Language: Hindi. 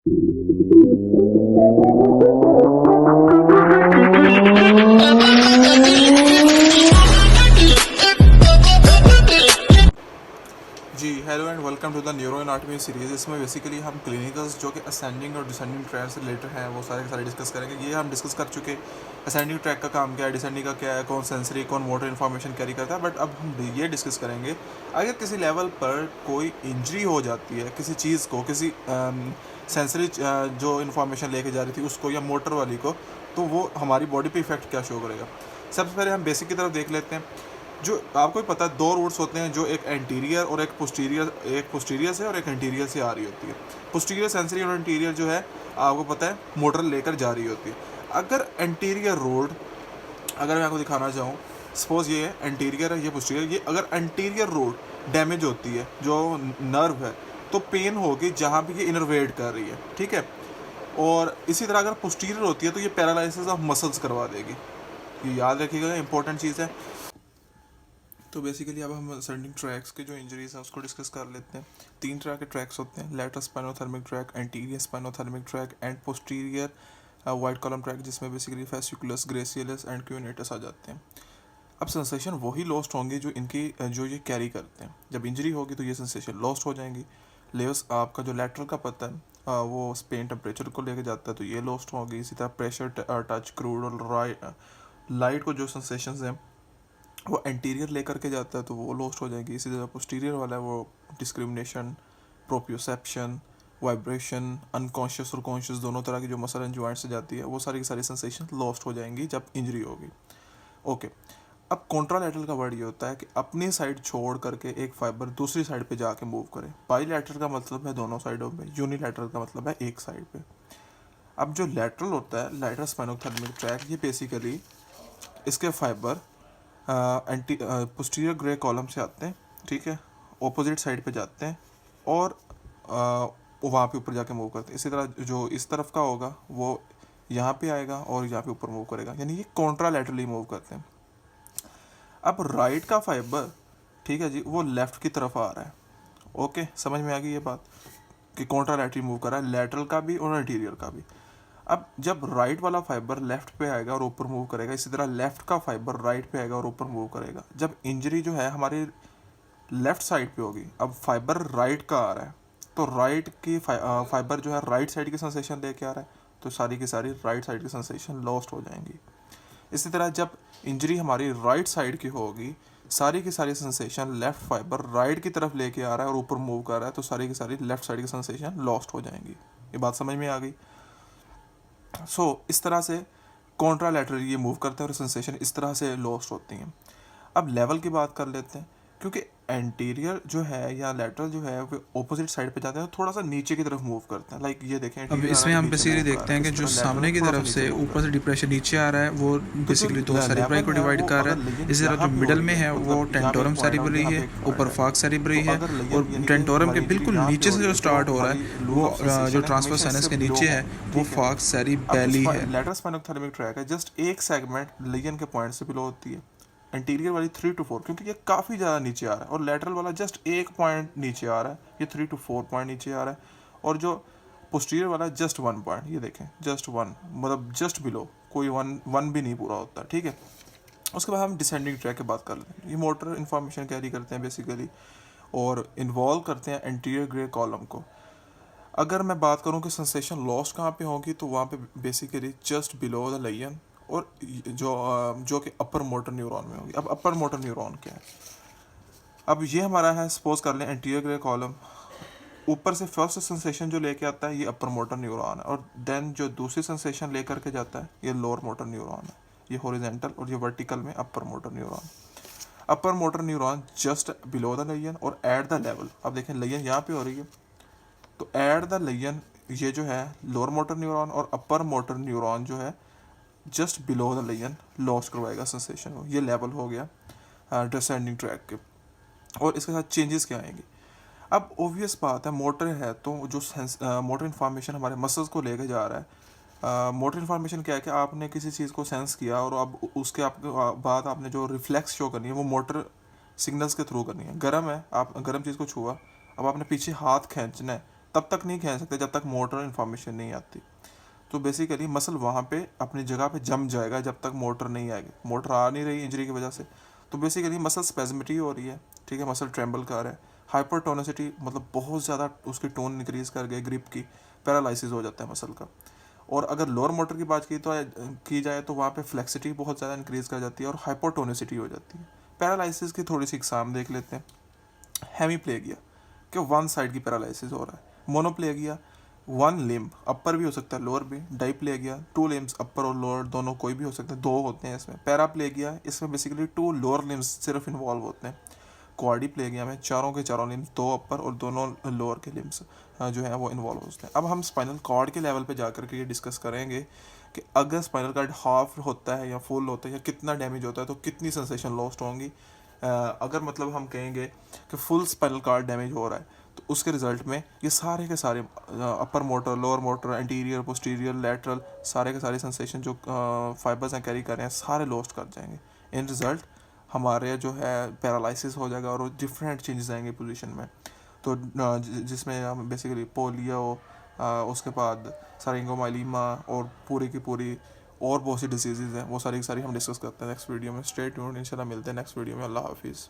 Ji hello and welcome to the neuroanatomy series. इसमें बेसिकली हम क्लिनिकल्स जो कि असेंडिंग और डिसेंडिंग ट्रैक से रिलेटेड हैं वो सारे के सारे डिस्कस करेंगे। ये हम डिस्कस कर चुके। असेंडिंग ट्रैक का काम क्या है, डिसेंडिंग का क्या है, कौन सेंसरी कौन मोटर इन्फॉर्मेशन कैरी करता है। बट अब हम ये डिस्कस करेंगे अगर किसी लेवल पर कोई इंजरी हो जाती है किसी चीज़ को, किसी सेंसरी जो इन्फॉर्मेशन लेके जा रही थी उसको या मोटर वाली को, तो वो हमारी बॉडी पे इफेक्ट क्या शो करेगा। सबसे पहले हम बेसिक की तरफ देख लेते हैं। जो आपको भी पता है, दो रूट्स होते हैं, जो एक एंटीरियर और एक पोस्टीरियर से और एक एंटीरियर से आ रही होती है। पोस्टीरियर सेंसरी और एंटीरियर जो है आपको पता है मोटर लेकर जा रही होती है। अगर एंटीरियर रोड, अगर मैं आपको दिखाना चाहूँ, सपोज ये है एंटीरियर है, ये पोस्टीरियर, ये अगर एंटीरियर रोड डैमेज होती है जो नर्व है तो पेन होगी जहाँ भी ये इनरवेट कर रही है, ठीक है। और इसी तरह अगर पोस्टीरियर होती है तो ये पैरालिसिस ऑफ मसल्स करवा देगी। ये याद रखिएगा, इंपॉर्टेंट चीज़ है। तो बेसिकली अब हम असेंडिंग ट्रैक्स के जो इंजरीज हैं उसको डिस्कस कर लेते हैं। तीन तरह के ट्रैक्स होते हैं, lateral spinothalamic tract, anterior spinothalamic tract and posterior white column tract, जिसमें basically fasciculus, gracilis and cuneatus आ जाते हैं। अब सेंसेशन वही लॉस्ट होंगे जो इनकी जो ये कैरी करते हैं। जब इंजरी होगी तो ये सेंसेशन लॉस्ट हो जाएंगी। लेवस आपका जो लैटरल का पता है वो स्पेन टेम्परेचर को लेके जाता है तो ये लॉस्ट होगी। इसी तरह प्रेशर, टच, क्रूड और लाइट को जो सेंसेशंस हैं वो एंटीरियर लेकर के जाता है तो वो लॉस्ट हो जाएगी। इसी तरह पोस्टीरियर वाला है वो डिस्क्रिमिनेशन, प्रोप्योसेप्शन, वाइब्रेशन, अनकॉन्शियस और कॉन्शियस दोनों तरह की जो मसल एंड जॉइंट से जाती है वो सारी की सारी सेंसेशन लॉस्ट हो जाएंगी जब इंजरी होगी। ओके, अब कॉन्ट्रालैटरल का वर्ड ये होता है कि अपनी साइड छोड़ करके एक फाइबर दूसरी साइड पे जाके मूव करे। बाईलैटरल का मतलब है दोनों साइडों पे, यूनिलैटरल का मतलब है एक साइड पे। अब जो लैटरल होता है, लैटरल स्पाइनोथर्मिक ट्रैक, ये बेसिकली इसके फाइबर पोस्टीरियर ग्रे कॉलम से आते हैं, ठीक है, ऑपोजिट साइड पे जाते हैं और वहाँ पे ऊपर जाके मूव करते हैं। इसी तरह जो इस तरफ का होगा वो यहाँ पे आएगा और यहाँ पे ऊपर मूव करेगा, यानी ये कॉन्ट्रालैटरली मूव करते हैं। अब राइट का फाइबर, ठीक है जी, वो लेफ्ट की तरफ आ रहा है। ओके, समझ में आ गई ये बात कि कॉन्ट्रालैटरली मूव कर रहा है, लैटरल का भी और एंटीरियर का भी। अब जब राइट वाला फाइबर लेफ्ट पे आएगा और ऊपर मूव करेगा, इसी तरह लेफ्ट का फाइबर राइट पे आएगा और ऊपर मूव करेगा। जब इंजरी जो है हमारी लेफ्ट साइड पे होगी, अब फाइबर राइट का आ रहा है तो राइट की फाइबर जो है राइट साइड की सेंसेशन लेके आ रहा है तो सारी की सारी राइट साइड की सेंसेशन लॉस्ट हो जाएंगी। इसी तरह जब इंजरी हमारी राइट साइड की होगी, सारी की सारी सेंसेशन लेफ्ट फाइबर राइट की तरफ लेके आ रहा है और ऊपर मूव कर रहा है तो सारी की सारी लेफ्ट साइड की सेंसेशन लॉस्ट हो जाएंगी। ये बात समझ में आ गई। इस तरह से कॉन्ट्रालैटरल ये मूव करते हैं और सेंसेशन इस तरह से लॉस्ट होती हैं। अब लेवल की बात कर लेते हैं, क्योंकि एंटीरियर जो है या लैटरल जो है वो ऑपोजिट साइड पे जाते हैं तो थोड़ा सा नीचे की तरफ मूव करते हैं। लाइक ये देखें, अब इसमें हम बेसिकली देखते हैं कि जो सामने की तरफ से ऊपर से डिप्रेशन नीचे आ रहा है वो बेसिकली दो सेरिब्राई को डिवाइड कर रहा है। इसी तरह जो मिडल में है वो टेंटोरम सेरिब्रली है, ऊपर फार्क सेरिब्रली है, और टेंटोरम के बिल्कुल नीचे से जो स्टार्ट हो रहा है वो जो ट्रांसफर साइनस के नीचे है वो फार्क सेरिबेली है। लैटरल स्पाइनोथर्मिक ट्रैक है, जस्ट एक सेगमेंट लिगन के पॉइंट से बिलो होती है। एंटीरियर वाली 3 to 4, क्योंकि ये काफ़ी ज़्यादा नीचे आ रहा है, और लेटरल वाला जस्ट एक पॉइंट नीचे आ रहा है, ये 3 to 4 पॉइंट नीचे आ रहा है। और जो पोस्टीरियर वाला जस्ट 1 पॉइंट, ये देखें जस्ट 1, मतलब जस्ट बिलो, कोई वन भी नहीं पूरा होता, ठीक है। उसके बाद हम डिसेंडिंग ट्रैक की बात कर लेते हैं। ये मोटर इन्फॉर्मेशन कैरी करते हैं बेसिकली और इन्वॉल्व करते हैं एंटीरियर ग्रे कॉलम को। अगर मैं बात करूं कि सेंसेशन लॉस्ट कहाँ पे होगी तो वहाँ पे basically just below the Leyen, और जो कि अपर मोटर न्यूरॉन में होगी। अब अपर मोटर न्यूरॉन क्या है, अब ये हमारा है, सपोज कर लें एंटीरियर ग्रे कॉलम, ऊपर से फर्स्ट सेंसेशन जो लेके आता है ये अपर मोटर न्यूरॉन है, और देन जो दूसरी सेंसेशन लेकर के जाता है ये लोअर मोटर न्यूरॉन है, ये हॉरिजॉन्टल, और ये वर्टिकल में upper motor neuron. Upper motor neuron just below the Leyen और एट द लेवल, अब देखें लेयन यहाँ पे हो रही है तो एट द लेयन ये जो है लोअर मोटर न्यूरॉन और अपर मोटर न्यूरॉन जो है just below the Leyen lost करवाएगा सेंसेशन को। ये लेवल हो गया डिसेंडिंग ट्रैक के। और इसके साथ चेंजेस क्या आएंगे। अब ऑब्वियस बात है, मोटर है तो जो मोटर इन्फॉर्मेशन हमारे मसल्स को लेके जा रहा है। मोटर इन्फॉर्मेशन क्या है कि आपने किसी चीज़ को सेंस किया और अब उसके बाद आपने जो रिफ्लेक्स शो करनी है वो मोटर सिग्नल्स के थ्रू करनी है। गर्म है, आप गर्म चीज़ को छुआ, अब आपने पीछे हाथ खींचना है तब तक नहीं खींच सकते जब तक मोटर इन्फॉर्मेशन नहीं आती। तो बेसिकली मसल वहाँ पे अपनी जगह पे जम जाएगा जब तक मोटर नहीं आएगी। मोटर आ नहीं रही इंजरी की वजह से, तो बेसिकली मसल स्पेजमिटी हो रही है, ठीक है, मसल ट्रेम्बल कर रहा है। हाइपरटोनिसिटी मतलब बहुत ज़्यादा उसकी टोन इंक्रीज कर गई, ग्रिप की, पैरालिसिस हो जाता है मसल का। और अगर लोअर मोटर की बात की जाए तो वहाँ पे फ्लेक्सिटी बहुत ज़्यादा इंक्रीज कर जाती है और हाइपोटोनिसिटी हो जाती है। पैरालिसिस की थोड़ी सी एग्जाम देख लेते हैं। हेमीप्लेगिया, कि वन साइड की पैरालिसिस हो रहा है। मोनोप्लेगिया, वन लिम्ब, अपर भी हो सकता है लोअर भी। डाइप्लेगिया, टू लिम्ब्स, अपर और लोअर दोनों कोई भी हो सकते हैं, दो होते हैं इसमें। पैराप्लेगिया, इसमें बेसिकली टू लोअर लिम्ब्स सिर्फ इन्वॉल्व होते हैं। क्वाड्रिप्लेगिया में चारों के चारों लिम्स, दो अपर और दोनों लोअर के लिम्स जो है वो इन्वॉल्व होते हैं। अब हम स्पाइनल कॉर्ड के लेवल पे जाकर के ये डिस्कस करेंगे कि अगर स्पाइनल कॉर्ड हाफ होता है या फुल होता है या कितना डैमेज होता है तो कितनी सेंसेशन लॉस्ट होंगी। अगर मतलब हम कहेंगे कि फुल स्पाइनल कॉर्ड डैमेज हो रहा है तो उसके रिजल्ट में ये सारे के सारे upper motor, lower motor, anterior, posterior, lateral, सारे के सारे सेंसेशन जो फाइबर्स हैं कैरी कर रहे हैं सारे लॉस्ट कर जाएंगे। इन रिजल्ट हमारे जो है पैरालिसिस हो जाएगा और डिफरेंट चेंजेस आएंगे पोजीशन में। तो जिसमें हम बेसिकली पोलियो, उसके बाद सारिंगोमाइलीमा और पूरी की पूरी और बहुत सी डिजीज़ हैं, वो सारी की सारी हम डिस्कस करते हैं नेक्स्ट वीडियो में। स्टे ट्यून्ड, इंशाल्लाह मिलते हैं नेक्स्ट वीडियो में। अल्लाह हाफिज़।